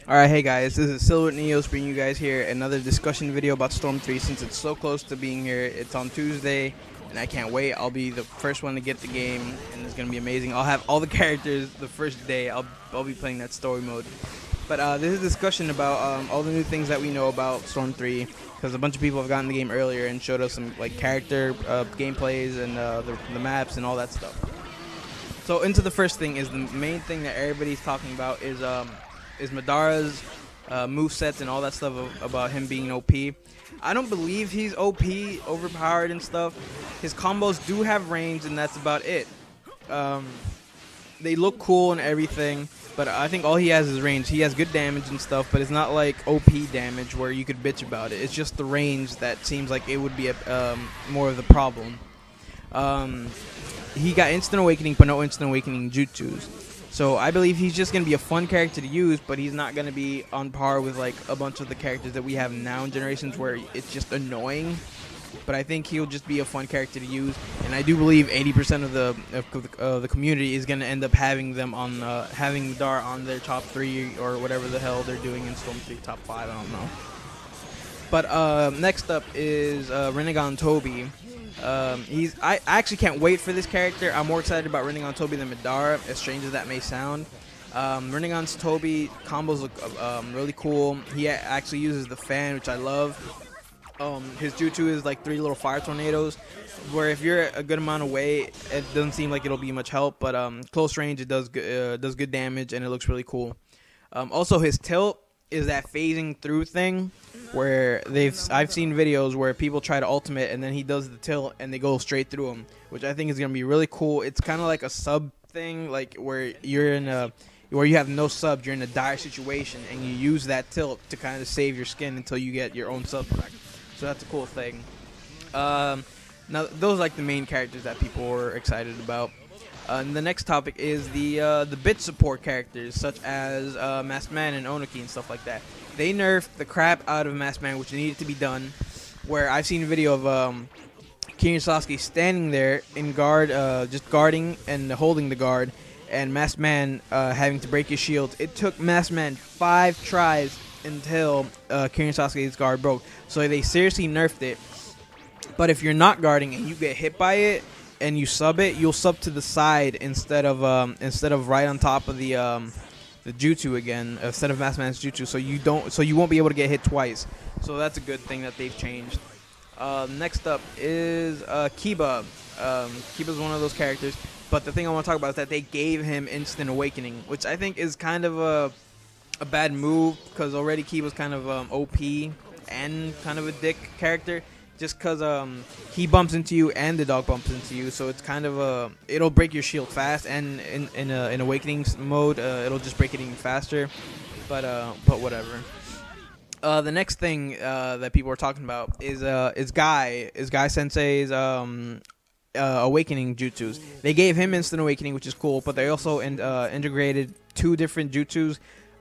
Alright, hey guys, this is Silver Neos bringing you guys here another discussion video about Storm 3 since it's so close to being here. It's on Tuesday, and I can't wait. I'll be the first one to get the game, and it's going to be amazing. I'll have all the characters the first day. I'll be playing that story mode. But this is a discussion about all the new things that we know about Storm 3, because a bunch of people have gotten the game earlier and showed us some like character gameplays and the maps and all that stuff. So into the first thing is the main thing that everybody's talking about is Madara's movesets and all that stuff about him being OP. I don't believe he's OP, overpowered and stuff. His combos do have range, and that's about it. They look cool and everything, but I think all he has is range. He has good damage and stuff, but it's not like OP damage where you could bitch about it. It's just the range that seems like it would be more of the problem. He got instant awakening, but no instant awakening jutsus. So I believe he's just going to be a fun character to use, but he's not going to be on par with like a bunch of the characters that we have now in Generations where it's just annoying. But I think he'll just be a fun character to use, and I do believe 80% of the community is going to end up having them on having Madara on their top 3 or whatever the hell they're doing in Storm 3 top 5. I don't know. But next up is Rinnegan Tobi. I actually can't wait for this character. I'm more excited about Rinnegan Tobi than Madara, as strange as that may sound. Rinnegan Tobi combos look really cool. He actually uses the fan, which I love. His jutsu is like 3 little fire tornadoes, where if you're a good amount away, it doesn't seem like it'll be much help, but close range it does good damage, and it looks really cool. Also, his tilt is that phasing through thing where I've seen videos where people try to ultimate and then he does the tilt and they go straight through him, which I think is gonna be really cool. It's kind of like a sub thing, like where you have no sub, you're in a dire situation and you use that tilt to kind of save your skin until you get your own sub back. So that's a cool thing. Now those are like the main characters that people were excited about. The next topic is the bit support characters, such as Masked Man and Onoki and stuff like that. They nerfed the crap out of Masked Man, which needed to be done. Where I've seen a video of Kirin Sasuke standing there in guard, just guarding and holding the guard, and Masked Man having to break his shield. It took Masked Man 5 tries until Kirin Sasuke's guard broke. So they seriously nerfed it. But if you're not guarding and you get hit by it, and you sub it, you'll sub to the side instead of right on top of the jutsu again, instead of Masked Man's jutsu, so you won't be able to get hit twice. So that's a good thing that they've changed. Next up is Kiba. Kiba's one of those characters, but the thing I want to talk about is that they gave him instant awakening, which I think is kind of a bad move, because already Kiba's kind of OP and kind of a dick character. Just because he bumps into you and the dog bumps into you, so it's kind of it'll break your shield fast, and in awakening mode, it'll just break it even faster. But whatever. The next thing that people are talking about is Guy Sensei's awakening jutsus. They gave him instant awakening, which is cool, but they also integrated 2 different jutsus.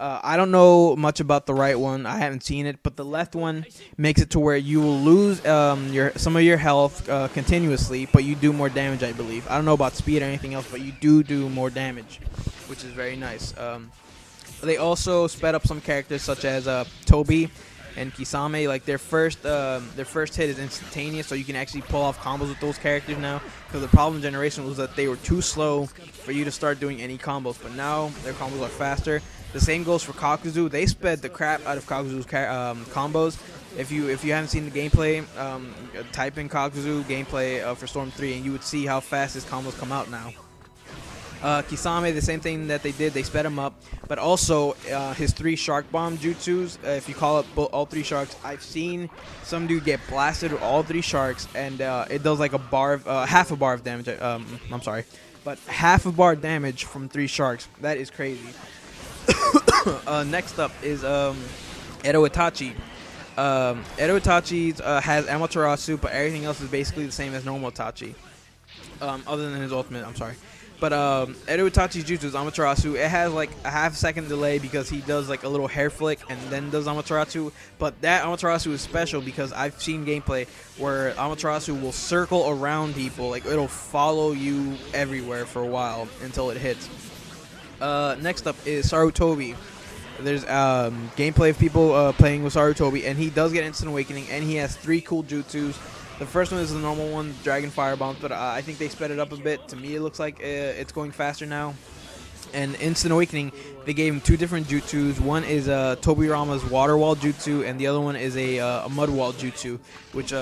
I don't know much about the right one. I haven't seen it, but the left one makes it to where you will lose some of your health continuously, but you do more damage, I believe. I don't know about speed or anything else, but you do more damage, which is very nice. They also sped up some characters such as Tobi and Kisame. Like their first hit is instantaneous, so you can actually pull off combos with those characters now. Because the problem in Generation was that they were too slow for you to start doing any combos, but now their combos are faster. The same goes for Kakuzu. They sped the crap out of Kakuzu's combos. If you haven't seen the gameplay, type in Kakuzu gameplay for Storm 3, and you would see how fast his combos come out now. Kisame, the same thing that they did, they sped him up, but also his 3 shark bomb jutsus, if you call it all 3 sharks, I've seen some dude get blasted with all 3 sharks, and it does like half a bar of damage. I'm sorry, but half a bar damage from 3 sharks. That is crazy. Next up is Edo Itachi. Edo Itachi has Amaterasu, but everything else is basically the same as normal Itachi, other than his ultimate. I'm sorry. But Edo Itachi's jutsu is Amaterasu. It has like a half-second delay because he does like a little hair flick and then does Amaterasu. But that Amaterasu is special because I've seen gameplay where Amaterasu will circle around people. Like it'll follow you everywhere for a while until it hits. Next up is Sarutobi. There's gameplay of people playing with Sarutobi, and he does get instant awakening, and he has 3 cool jutsus. The first one is the normal one, Dragon Fire Bomb, but I think they sped it up a bit. To me, it looks like it's going faster now. And instant awakening, they gave him 2 different jutsus. One is Tobirama's Water Wall jutsu, and the other one is a Mud Wall jutsu, which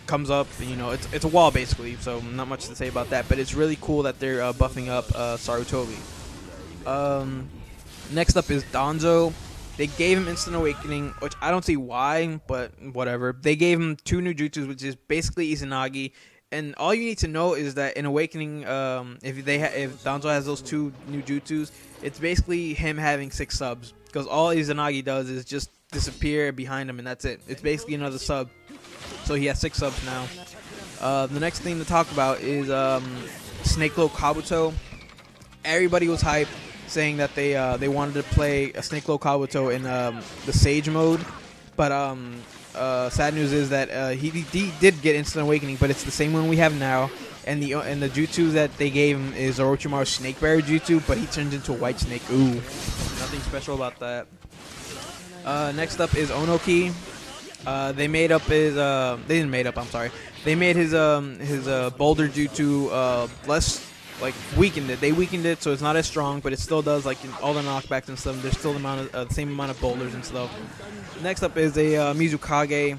comes up. You know, it's a wall basically, so not much to say about that. But it's really cool that they're buffing up Sarutobi. Next up is Danzo. They gave him instant awakening, which I don't see why, but whatever. They gave him 2 new jutsus, which is basically Izanagi. And all you need to know is that in awakening, if Danzo has those 2 new jutsus, it's basically him having 6 subs. Because all Izanagi does is just disappear behind him, and that's it. It's basically another sub. So he has 6 subs now. The next thing to talk about is Snake Low Kabuto. Everybody was hyped, saying that they wanted to play a Snake Low Kabuto in the Sage mode, but sad news is that he did get instant awakening, but it's the same one we have now, and the jutsu that they gave him is Orochimaru's Snake Barrier jutsu, but he turns into a white snake. Ooh, nothing special about that. Next up is Onoki. They made up his they didn't made up. I'm sorry. They made his Boulder jutsu less. Like weakened it. They weakened it so it's not as strong, but it still does like all the knockbacks and stuff. There's still the same amount of boulders and stuff. Next up is a Mizukage.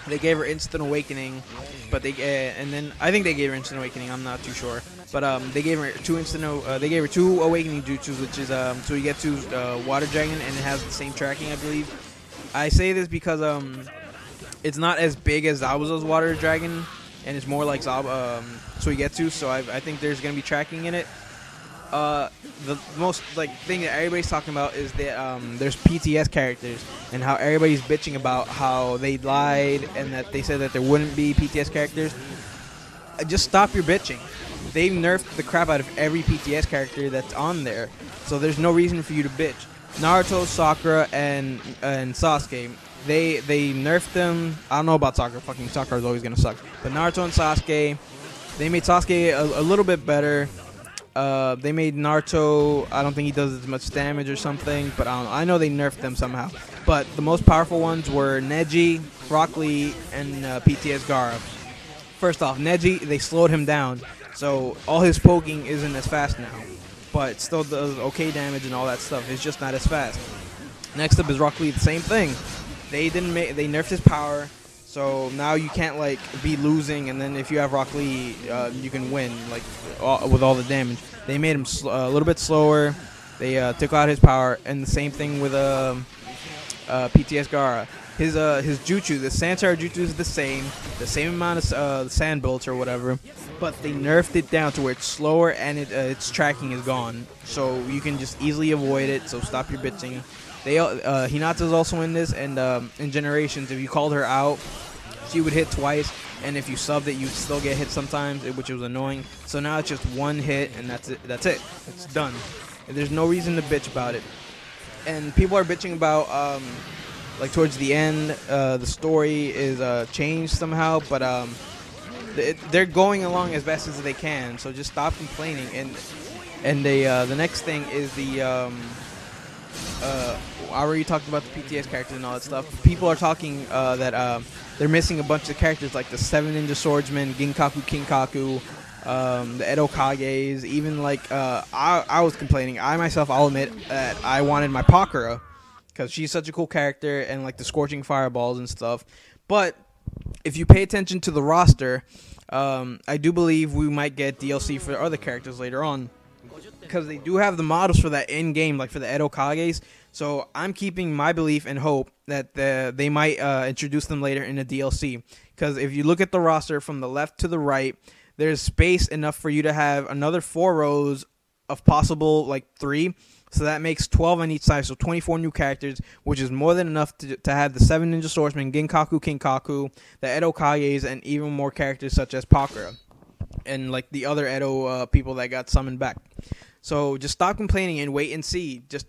They gave her instant awakening, but and then I think they gave her instant awakening. I'm not too sure, but they gave her 2 They gave her 2 awakening jutsus, which is so you get to Water Dragon, and it has the same tracking, I believe. I say this because it's not as big as Zabuza's Water Dragon, and it's more like Suigetsu, so I think there's going to be tracking in it. The most thing that everybody's talking about is that there's PTS characters, and how everybody's bitching about how they lied and that they said that there wouldn't be PTS characters. Just stop your bitching. They've nerfed the crap out of every PTS character that's on there, so there's no reason for you to bitch. Naruto, Sakura, and Sasuke, they nerfed them. I don't know about Sakura. Fucking Sakura is always gonna suck. But Naruto and Sasuke, they made Sasuke a little bit better. They made Naruto, I don't think he does as much damage or something, but I don't know. I know they nerfed them somehow. But the most powerful ones were Neji, Rock Lee, and PTS Gaara. First off, Neji, they slowed him down, so all his poking isn't as fast now, but still does okay damage and all that stuff. It's just not as fast. Next up is Rock Lee, the same thing. They nerfed his power, so now you can't be losing, and then if you have Rock Lee, you can win with all the damage. They made him a little bit slower. They took out his power, and the same thing with PTS Gaara. His jutsu, the Santara jutsu, is the same amount of sand bullets or whatever, but they nerfed it down to where it's slower and its tracking is gone, so you can just easily avoid it. So stop your bitching. Hinata's also in this, and in Generations, if you called her out, she would hit twice, and if you subbed it, you'd still get hit sometimes, which was annoying. So now it's just 1 hit, and that's it. It's done. And there's no reason to bitch about it. And people are bitching about towards the end, the story is changed somehow, but they're going along as best as they can. So just stop complaining. And the next thing is I already talked about the PTS characters and all that stuff. People are talking that they're missing a bunch of characters like the 7 Ninja Swordsman, Ginkaku Kinkaku, the Edo Kages, even I was complaining. I'll admit that I wanted my Pakura, because she's such a cool character, and the Scorching Fireballs and stuff. But if you pay attention to the roster, I do believe we might get DLC for other characters later on, because they do have the models for that in-game, for the Edo Kages. So I'm keeping my belief and hope that they might introduce them later in the DLC. Because if you look at the roster from the left to the right, there's space enough for you to have another 4 rows of possible 3. So that makes 12 on each side, so 24 new characters, which is more than enough to have the 7 Ninja Swordsmen, Ginkaku Kinkaku, the Edo Kages, and even more characters such as Pakura, and the other Edo people that got summoned back. So just stop complaining and wait and see. Just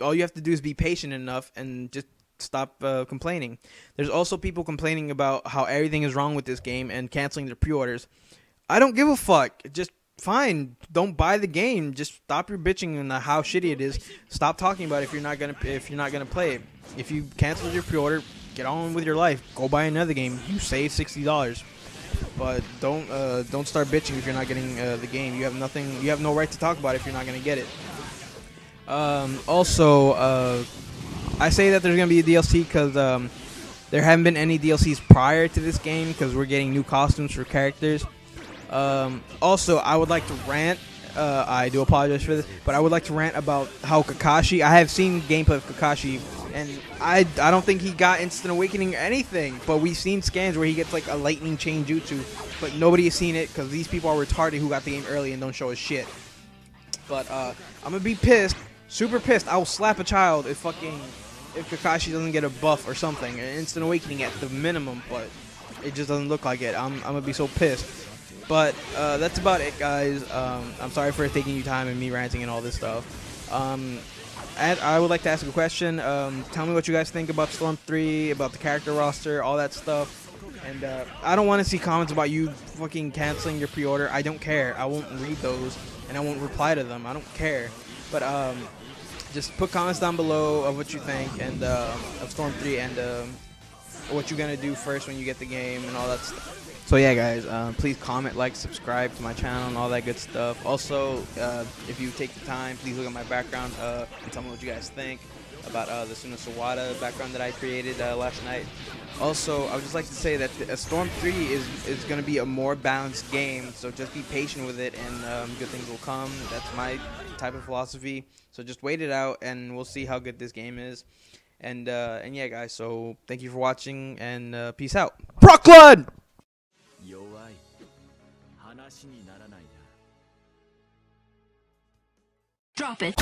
all you have to do is be patient enough and just stop complaining. There's also people complaining about how everything is wrong with this game and canceling their pre-orders. I don't give a fuck. Just fine, don't buy the game. Just stop your bitching and how shitty it is. Stop talking about it if you're not gonna play it. If you cancel your pre-order, get on with your life. Go buy another game. You save $60. But don't start bitching if you're not getting the game. You have nothing. You have no right to talk about it if you're not gonna get it. Also, I say that there's gonna be a DLC because there haven't been any DLCs prior to this game because we're getting new costumes for characters. Also, I would like to rant. I do apologize for this, but I would like to rant about how Kakashi. I have seen gameplay of Kakashi, and I don't think he got instant awakening or anything. But we've seen scans where he gets like a lightning chain jutsu, but nobody has seen it because these people are retarded who got the game early and don't show us shit. But I'm gonna be pissed, super pissed. I will slap a child if Kakashi doesn't get a buff or something, an instant awakening at the minimum. But it just doesn't look like it. I'm gonna be so pissed. But that's about it, guys. I'm sorry for taking you time and me ranting and all this stuff. And I would like to ask a question. Tell me what you guys think about Storm 3, about the character roster, all that stuff. And I don't want to see comments about you fucking canceling your pre-order. I don't care. I won't read those, and I won't reply to them. I don't care. But just put comments down below of what you think and of Storm 3 and what you're going to do first when you get the game and all that stuff. So yeah, guys, please comment, like, subscribe to my channel and all that good stuff. Also, if you take the time, please look at my background and tell me what you guys think about the Susanoo Sawada background that I created last night. Also, I would just like to say that Storm 3 is going to be a more balanced game, so just be patient with it and good things will come. That's my type of philosophy. So just wait it out and we'll see how good this game is. And yeah, guys, so thank you for watching and peace out. Brooklyn! Drop it.